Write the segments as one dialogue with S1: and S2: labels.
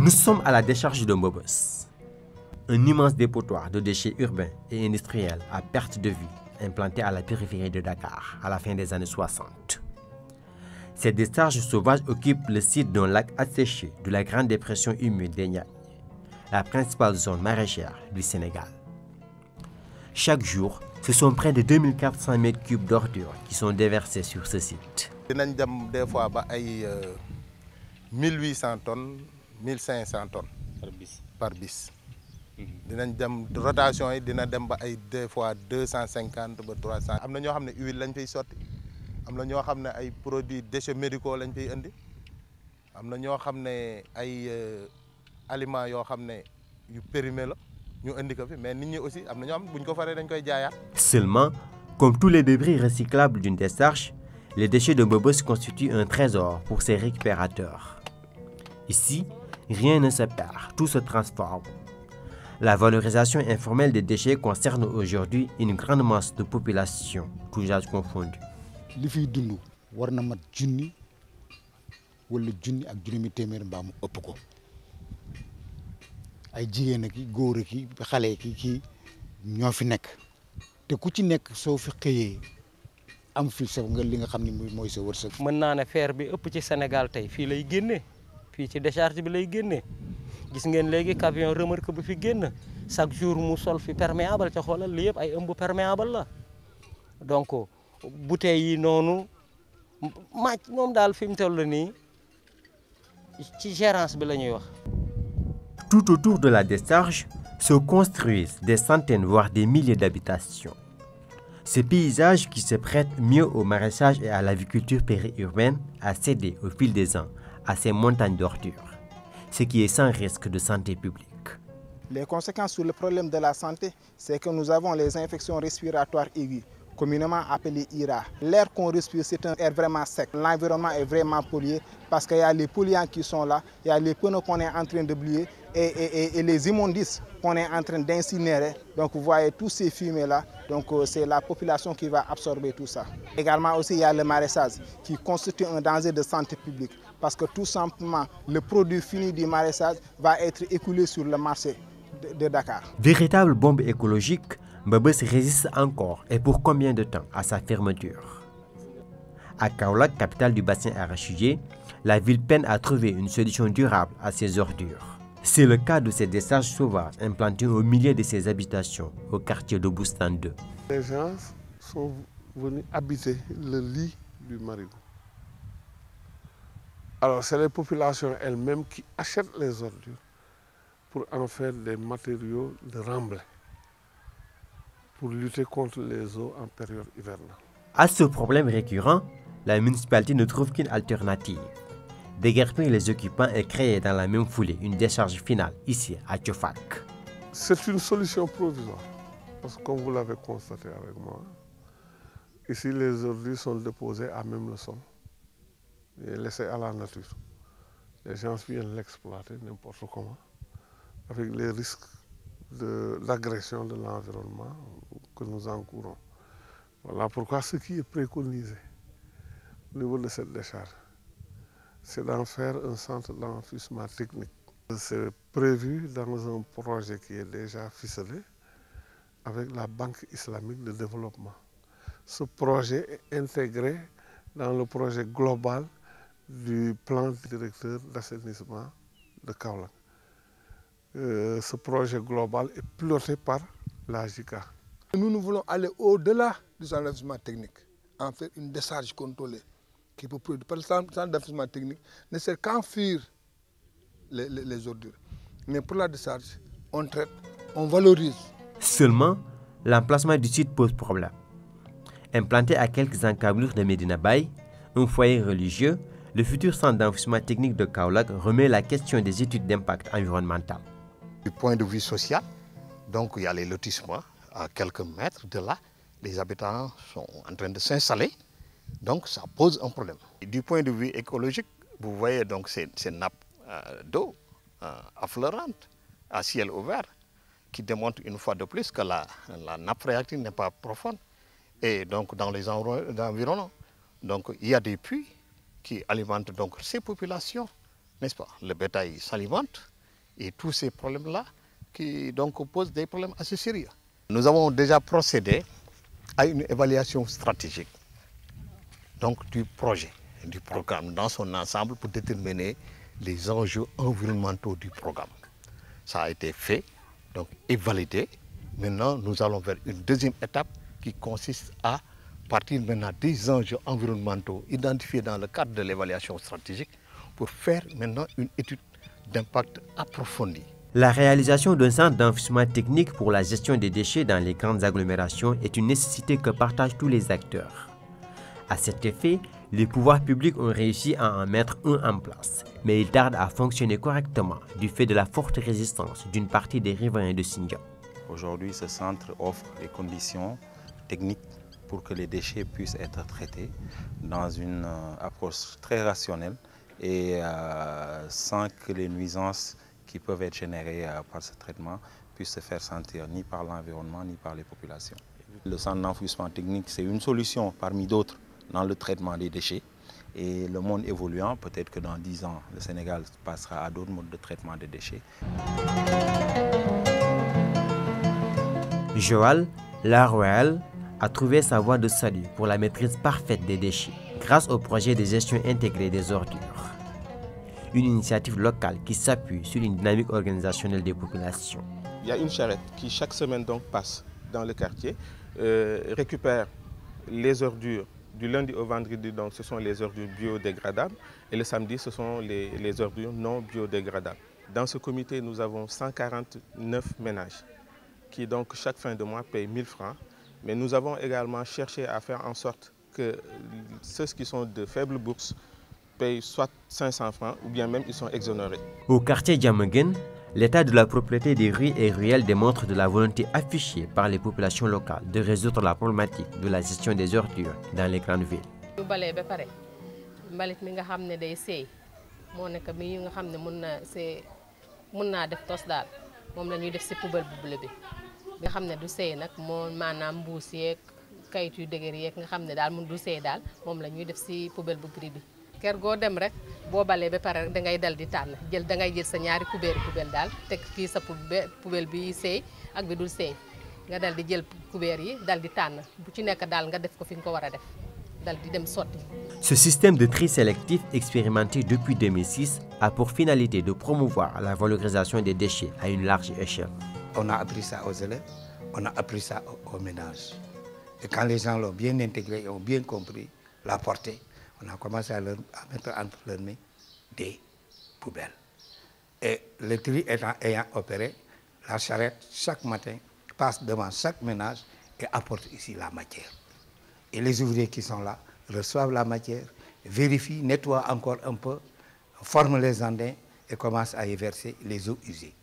S1: Nous sommes à la décharge de Mbobos, un immense dépotoir de déchets urbains et industriels à perte de vue, implanté à la périphérie de Dakar à la fin des années 60. Cette décharge sauvage occupe le site d'un lac asséché de la Grande Dépression humide des Niayes, la principale zone maraîchère du Sénégal. Chaque jour, ce sont près de 2400 mètres cubes d'ordures qui sont déversés sur ce site.
S2: Dinañ dem des fois ba ay 1800 tonnes 1500 tonnes par bis. Dinañ dem rotation yi dina dem ba ay des fois 250 ba 300. am na ñoo xam ne huile lañ fiy sotti, am na ñoo xam ne ay produits déchets médicaux lañ fiy indi, am na ñoo xam ne ay aliments yoo xam ne yu périmés la ñu indi ko fi, mais nit ñi aussi am na ñoo xam ne buñ ko faree dañ koy jaayaat.
S1: Seulement, comme tous les débris recyclables d'une décharge, les déchets de Mbobos constituent un trésor pour ses récupérateurs. Ici, rien ne se perd, tout se transforme. La valorisation informelle des déchets concerne aujourd'hui une grande masse de population, tous âges confondus.
S3: li fiy dund war na mat junni wala junni ak juróomi téeméer mbaa mu ëpp ko ay jigéen ak góor ak xale ki ñoo fi nekk te ku ci nekk soo fi xëyee am fi sa nga li nga xam ne mooy sa wërsëg.
S4: mën naa ne fer bi ëpp ci Sénégal tey fii lay génnee fii ci décharge bi lay génnee gis ngeen léegi camion remorque bi fi génn chaque jour mu sol fi perméable ca xoolal li yëpp ay ëmb perméable la donc bouteilles yi noonu màcc moom daal fi mu toll nii ci gérance bi la ñuy wax.
S1: Tout autour de la décharge se construisent des centaines voire des milliers d'habitations. Ce paysage qui se prête mieux au maraîchage et à l'aviculture périurbaine a cédé au fil des ans à ces montagnes d'ordures, ce qui est sans risque de santé publique.
S5: Les conséquences sur le problème de la santé, c'est que nous avons les infections respiratoires aiguës, communément appelées IRA. L'air qu'on respire, c'est un air vraiment sec. L'environnement est vraiment pollué parce qu'il y a les polluants qui sont là, il y a les pneus qu'on est en train de brûler et les immondices qu'on est en train d'incinérer. Donc vous voyez tous ces fumées-là, donc c'est la population qui va absorber tout ça. Également aussi, il y a le maraîchage qui constitue un danger de santé publique parce que tout simplement, le produit fini du maraîchage va être écoulé sur le marché de Dakar.
S1: Véritable bombe écologique, Mbobos résiste encore et pour combien de temps à sa fermeture? À Kaolack, capitale du bassin arachidier, la ville peine à trouver une solution durable à ces ordures. C'est le cas de ces décharges sauvages implantées au milieu de ces habitations au quartier de Boustan 2.
S6: Les gens sont venus habiter le lit du marigot. Alors c'est les populations elles-mêmes qui achètent les ordures pour en faire des matériaux de remblai, pour lutter contre les eaux en période hivernale.
S1: À ce problème récurrent, la municipalité ne trouve qu'une alternative. Déguerpir les occupants et créer dans la même foulée une décharge finale ici à Tiofak.
S6: C'est une solution provisoire, parce que comme vous l'avez constaté avec moi, ici les ordures sont déposées à même le sol et laissées à la nature. Les gens viennent l'exploiter n'importe comment, avec les risques d'agression de l'environnement que nous encourons. Voilà pourquoi ce qui est préconisé au niveau de cette décharge, c'est d'en faire un centre d'enfouissement technique. C'est prévu dans un projet qui est déjà ficelé avec la Banque islamique de développement. Ce projet est intégré dans le projet global du plan directeur d'assainissement de Kaolack. Ce projet global est piloté par la JICA.
S7: Nous voulons aller au-delà du enlèvement technique, en faire une décharge contrôlée qui peut produire. Parce que le enlèvement technique ne sert qu'à fuir les ordures. Mais pour la décharge, on traite, on valorise.
S1: Seulement, l'emplacement du site pose problème. Implanté à quelques encablures de Medina Baye, un foyer religieux, le futur centre d'enfouissement technique de Kaolack remet la question des études d'impact environnemental.
S3: Du point de vue social, donc il y a les lotissements à quelques mètres de là, les habitants sont en train de s'installer, donc ça pose un problème. Et du point de vue écologique, vous voyez donc ces nappes d'eau affleurantes à ciel ouvert qui démontrent une fois de plus que la nappe phréatique n'est pas profonde et donc dans les environnants. Donc il y a des puits qui alimentent donc ces populations, n'est-ce pas? Le bétail s'alimente et tous ces problèmes-là qui donc posent des problèmes assez sérieux. Nous avons déjà procédé à une évaluation stratégique donc du projet, du programme dans son ensemble pour déterminer les enjeux environnementaux du programme. Ça a été fait donc, et validé. Maintenant, nous allons vers une deuxième étape qui consiste à partir maintenant des enjeux environnementaux identifiés dans le cadre de l'évaluation stratégique pour faire maintenant une étude d'impact approfondie.
S1: La réalisation d'un centre d'enfouissement technique pour la gestion des déchets dans les grandes agglomérations est une nécessité que partagent tous les acteurs. À cet effet, les pouvoirs publics ont réussi à en mettre un en place, mais il tarde à fonctionner correctement du fait de la forte résistance d'une partie des riverains de Sindia.
S8: Aujourd'hui, ce centre offre les conditions techniques pour que les déchets puissent être traités dans une approche très rationnelle et sans que les nuisances qui peuvent être générées par ce traitement puissent se faire sentir ni par l'environnement ni par les populations. Le centre d'enfouissement technique, c'est une solution parmi d'autres dans le traitement des déchets. Et le monde évoluant, peut-être que dans 10 ans, le Sénégal passera à d'autres modes de traitement des déchets.
S1: Joal, l'art royal, a trouvé sa voie de salut pour la maîtrise parfaite des déchets grâce au projet de gestion intégrée des ordures. Une initiative locale qui s'appuie sur une dynamique organisationnelle des populations.
S9: Il y a une charrette qui chaque semaine donc passe dans le quartier, récupère les ordures du lundi au vendredi, donc ce sont les ordures biodégradables, et le samedi ce sont les ordures non biodégradables. Dans ce comité, nous avons 149 ménages qui donc chaque fin de mois payent 1000 francs. Mais nous avons également cherché à faire en sorte que ceux qui sont de faibles bourses payent soit 500 francs ou bien même ils sont exonérés.
S1: Au quartier Diamaguène, l'état de la propriété des rues et ruelles démontre de la volonté affichée par les populations locales de résoudre la problématique de la gestion des ordures dans les grandes villes.
S10: nga xam ne du seey nag moo maanaam mbuus yeeg kayit yu dëgër yeeg nga xam ne daal mun du seey daal moom la ñuy def si poubelle bu gris bi. kër goo dem rek boo balee ba pare rek da ngay dal di tànn da ngay jël sa ñaari poubelle daal teg fii sa poubelle bi seey ak bi dul seey nga dal di jël kubéer yi dal di tànn bu ci nekk daal nga def ko fi nga ko war a def dal di dem sotti.
S1: Ce système de tri sélectif expérimenté depuis 2006 a pour finalité de promouvoir la valorisation des déchets à une large échelle.
S11: On a appris ça aux élèves, on a appris ça aux ménages. Et quand les gens l'ont bien intégré et ont bien compris la portée, on a commencé à mettre entre leurs mains des poubelles. Et le tri ayant opéré, la charrette, chaque matin, passe devant chaque ménage et apporte ici la matière. Et les ouvriers qui sont là reçoivent la matière, vérifient, nettoient encore un peu, forment les andins et commencent à y verser les eaux usées.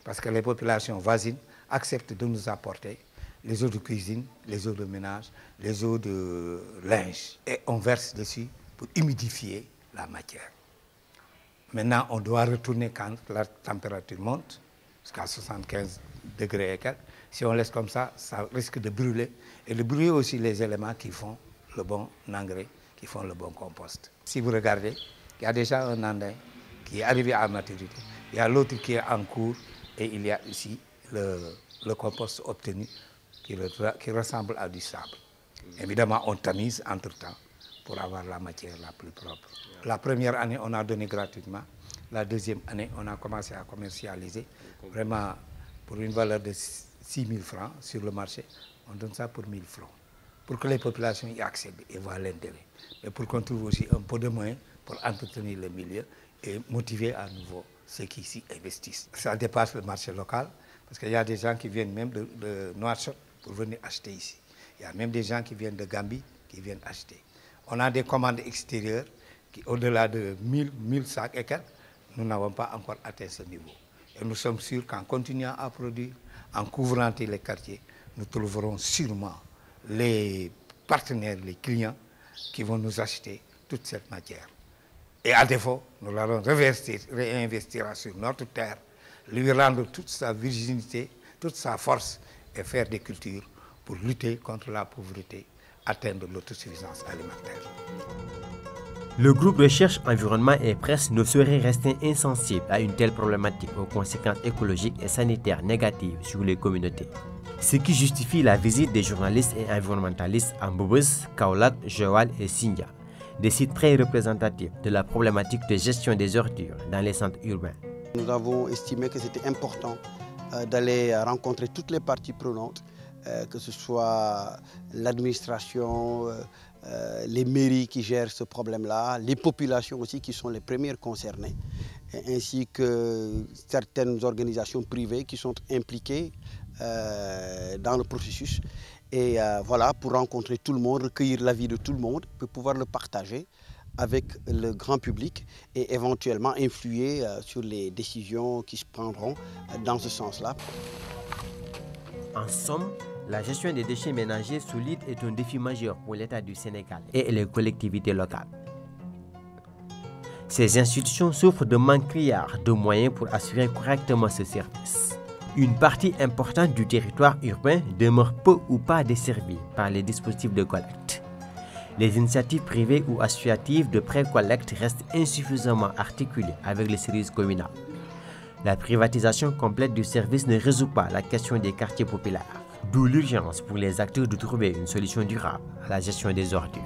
S11: Parce que les populations voisines acceptent de nous apporter les eaux de cuisine, les eaux de ménage, les eaux de linge. Et on verse dessus pour humidifier la matière. Maintenant, on doit retourner quand la température monte, jusqu'à 75 degrés et quelques. Si on laisse comme ça, ça risque de brûler. Et de brûler aussi les éléments qui font le bon engrais, qui font le bon compost. Si vous regardez, il y a déjà un andin qui est arrivé à maturité. Il y a l'autre qui est en cours. Et il y a ici le compost obtenu qui ressemble à du sable. Évidemment, on tamise entre-temps pour avoir la matière la plus propre. La première année, on a donné gratuitement. La deuxième année, on a commencé à commercialiser. Vraiment, pour une valeur de 6 000 francs sur le marché, on donne ça pour 1 000 francs. Pour que les populations y accèdent et voient l'intérêt. Mais pour qu'on trouve aussi un peu de moyens pour entretenir le milieu et motiver à nouveau ceux qui s'y investissent. Ça dépasse le marché local, parce qu'il y a des gens qui viennent même de Nouakchott pour venir acheter ici. Il y a même des gens qui viennent de Gambie qui viennent acheter. On a des commandes extérieures qui, au-delà de 1000 sacs et quelques, nous n'avons pas encore atteint ce niveau. Et nous sommes sûrs qu'en continuant à produire, en couvrant les quartiers, nous trouverons sûrement les partenaires, les clients qui vont nous acheter toute cette matière. Et à défaut, nous allons réinvestir sur notre terre, lui rendre toute sa virginité, toute sa force et faire des cultures pour lutter contre la pauvreté, atteindre l'autosuffisance alimentaire.
S1: Le groupe Recherche Environnement et Presse ne saurait rester insensible à une telle problématique aux conséquences écologiques et sanitaires négatives sur les communautés. Ce qui justifie la visite des journalistes et environnementalistes à Mbobos, Kaolack, Joal et Sindia, des sites très représentatifs de la problématique de gestion des ordures dans les centres urbains.
S12: Nous avons estimé que c'était important d'aller rencontrer toutes les parties prenantes, que ce soit l'administration, les mairies qui gèrent ce problème-là, les populations aussi qui sont les premières concernées, ainsi que certaines organisations privées qui sont impliquées dans le processus. Et voilà, pour rencontrer tout le monde, recueillir l'avis de tout le monde, pour pouvoir le partager avec le grand public et éventuellement influer sur les décisions qui se prendront dans ce sens-là.
S1: En somme, la gestion des déchets ménagers solides est un défi majeur pour l'État du Sénégal et les collectivités locales. Ces institutions souffrent de manque criard de moyens pour assurer correctement ce service. Une partie importante du territoire urbain demeure peu ou pas desservie par les dispositifs de collecte. Les initiatives privées ou associatives de pré-collecte restent insuffisamment articulées avec les services communaux. La privatisation complète du service ne résout pas la question des quartiers populaires, d'où l'urgence pour les acteurs de trouver une solution durable à la gestion des ordures.